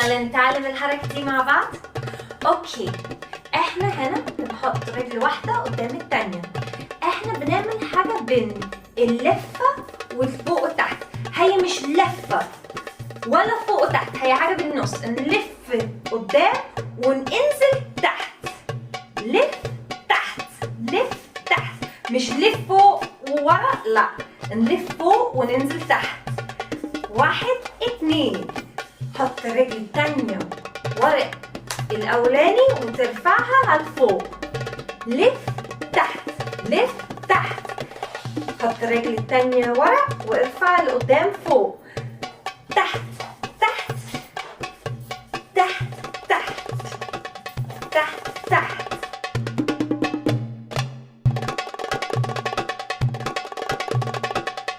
يلا نتعلم الحركة دي مع بعض. اوكي، احنا هنا بنحط رجل واحدة قدام التانية. احنا بنعمل حاجة بين اللفة والفوق وتحت. هي مش لفة ولا فوق وتحت، هي حاجة بالنص. نلف قدام وننزل تحت. لف تحت، لف تحت، مش لف فوق وورا، لا، نلف فوق وننزل تحت. 1 2. حط الرجل التانية ورا الأولاني وترفعها لفوق. لف تحت، لف تحت. حط الرجل التانية ورا وارفع لقدام فوق.